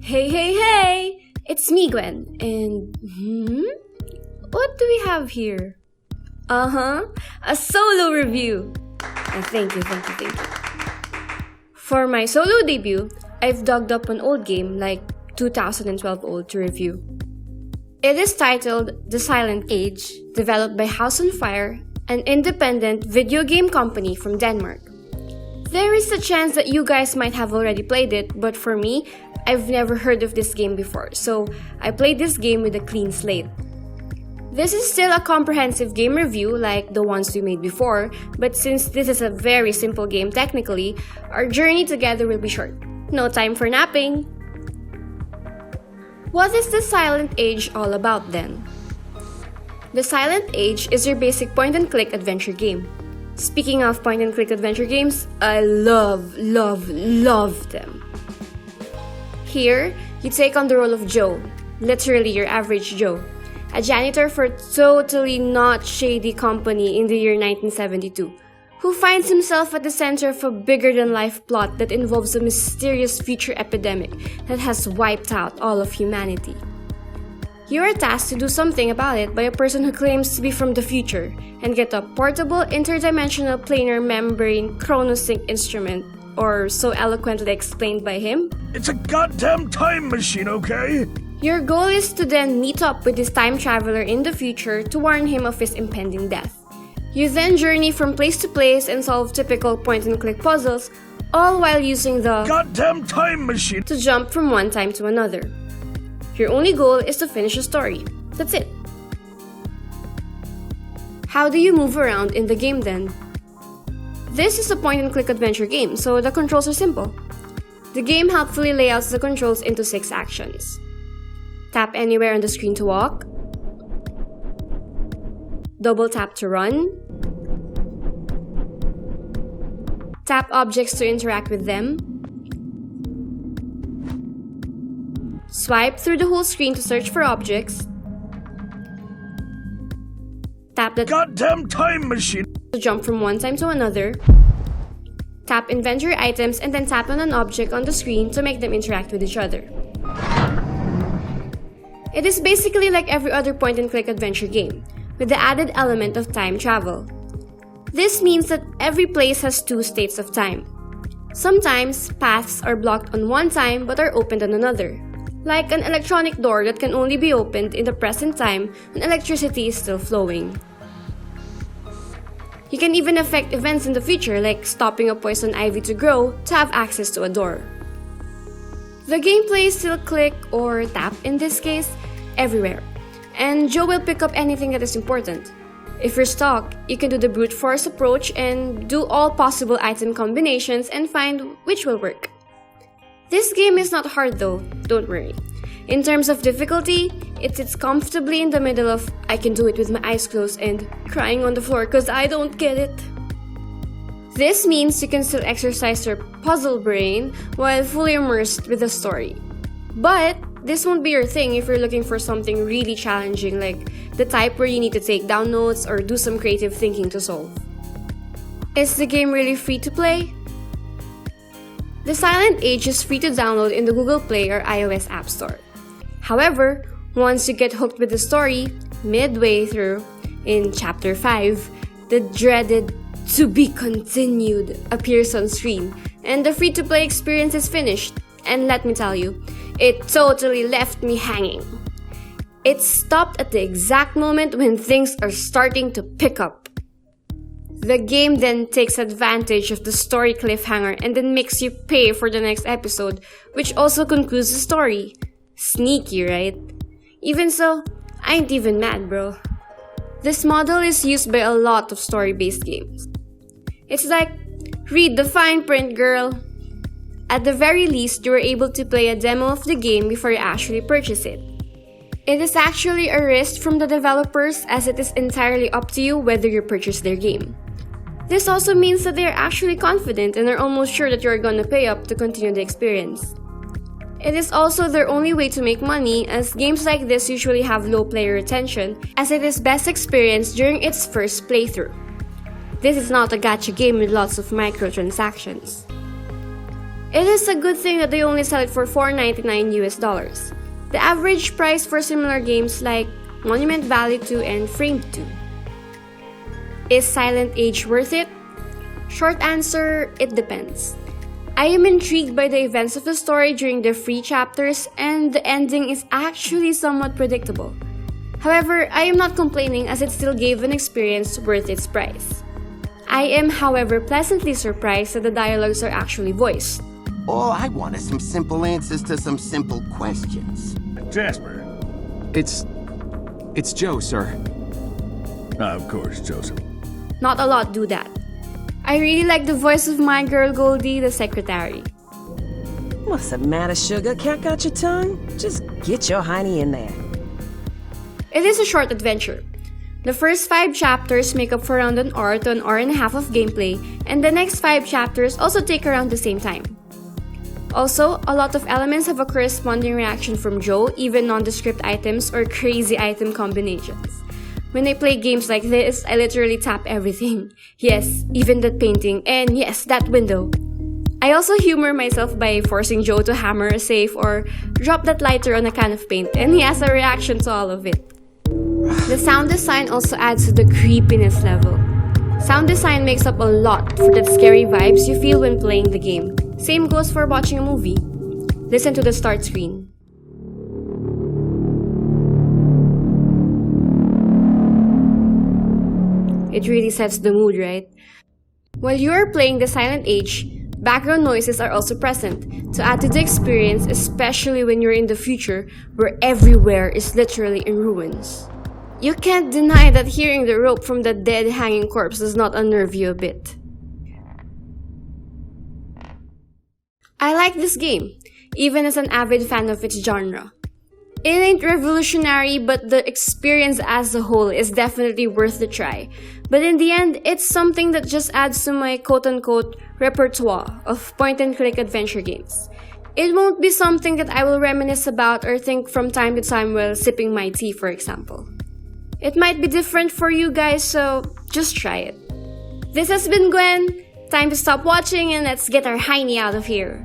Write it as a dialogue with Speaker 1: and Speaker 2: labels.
Speaker 1: Hey, hey, hey! It's me, Gwen. And, what do we have here? A solo review. And thank you. For my solo debut, I've dug up an old game, like 2012 old, to review. It is titled The Silent Age, developed by House on Fire, an independent video game company from Denmark. There is a chance that you guys might have already played it, but for me, I've never heard of this game before, so I played this game with a clean slate. This is still a comprehensive game review like the ones we made before, but since this is a very simple game technically, our journey together will be short. No time for napping! What is The Silent Age all about then? The Silent Age is your basic point-and-click adventure game. Speaking of point-and-click adventure games, I love them. Here, you take on the role of Joe, literally your average Joe, a janitor for a totally not shady company in the year 1972, who finds himself at the center of a bigger-than-life plot that involves a mysterious future epidemic that has wiped out all of humanity. You are tasked to do something about it by a person who claims to be from the future and get a portable interdimensional planar membrane chronosync instrument, or so eloquently explained by him.
Speaker 2: It's a goddamn time machine, okay?
Speaker 1: Your goal is to then meet up with this time traveler in the future to warn him of his impending death. You then journey from place to place and solve typical point-and-click puzzles, all while using the
Speaker 2: goddamn time machine
Speaker 1: to jump from one time to another. Your only goal is to finish a story. That's it. How do you move around in the game then? This is a point-and-click adventure game, so the controls are simple. The game helpfully layouts the controls into 6 actions. Tap anywhere on the screen to walk. Double tap to run. Tap objects to interact with them. Swipe through the whole screen to search for objects. Tap the
Speaker 2: goddamn time machine
Speaker 1: to jump from one time to another. Tap inventory items and then tap on an object on the screen to make them interact with each other. It is basically like every other point-and-click adventure game, with the added element of time travel. This means that every place has 2 states of time. Sometimes, paths are blocked on one time but are opened on another, like an electronic door that can only be opened in the present time when electricity is still flowing. You can even affect events in the future, like stopping a poison ivy to grow to have access to a door. The gameplay is still click, or tap in this case, everywhere, and Joe will pick up anything that is important. If you're stuck, you can do the brute force approach and do all possible item combinations and find which will work. This game is not hard though, don't worry. In terms of difficulty, it sits comfortably in the middle of I can do it with my eyes closed and crying on the floor cause I don't get it. This means you can still exercise your puzzle brain while fully immersed with the story. But this won't be your thing if you're looking for something really challenging, like the type where you need to take down notes or do some creative thinking to solve. Is the game really free to play? The Silent Age is free to download in the Google Play or iOS App Store. However, once you get hooked with the story, midway through, in Chapter 5, the dreaded "to be continued" appears on screen, and the free-to-play experience is finished. And let me tell you, it totally left me hanging. It stopped at the exact moment when things are starting to pick up. The game then takes advantage of the story cliffhanger and then makes you pay for the next episode, which also concludes the story. Sneaky, right? Even so, I ain't even mad, bro. This model is used by a lot of story-based games. It's like, read the fine print, girl. At the very least, you are able to play a demo of the game before you actually purchase it. It is actually a risk from the developers, as it is entirely up to you whether you purchase their game. This also means that they are actually confident and are almost sure that you are gonna pay up to continue the experience. It is also their only way to make money, as games like this usually have low player retention, as it is best experienced during its first playthrough. This is not a gacha game with lots of microtransactions. It is a good thing that they only sell it for $4.99 US. The average price for similar games like Monument Valley 2 and Frame 2. Is Silent Age worth it? Short answer, it depends. I am intrigued by the events of the story during the free chapters, and the ending is actually somewhat predictable. However, I am not complaining as it still gave an experience worth its price. I am, however, pleasantly surprised that the dialogues are actually voiced.
Speaker 3: All I want is some simple answers to some simple questions.
Speaker 2: Jasper.
Speaker 4: It's Joe, sir.
Speaker 2: Of course, Joseph.
Speaker 1: Not a lot do that. I really like the voice of my girl Goldie, the secretary.
Speaker 5: What's the matter, sugar? Cat got your tongue? Just get your honey in there.
Speaker 1: It is a short adventure. The first 5 chapters make up for around an hour to an hour and a half of gameplay, and the next 5 chapters also take around the same time. Also, a lot of elements have a corresponding reaction from Joe, even nondescript items or crazy item combinations. When I play games like this, I literally tap everything. Yes, even that painting, and yes, that window. I also humor myself by forcing Joe to hammer a safe or drop that lighter on a can of paint, and he has a reaction to all of it. The sound design also adds to the creepiness level. Sound design makes up a lot for that scary vibes you feel when playing the game. Same goes for watching a movie. Listen to the start screen. It really sets the mood, right? While you are playing the Silent Age, background noises are also present to add to the experience, especially when you're in the future where everywhere is literally in ruins. You can't deny that hearing the rope from the dead hanging corpse does not unnerve you a bit. I like this game, even as an avid fan of its genre. It ain't revolutionary, but the experience as a whole is definitely worth the try. But in the end, it's something that just adds to my quote-unquote repertoire of point-and-click adventure games. It won't be something that I will reminisce about or think from time to time while sipping my tea, for example. It might be different for you guys, so just try it. This has been Gwen. Time to stop watching and let's get our hiney out of here.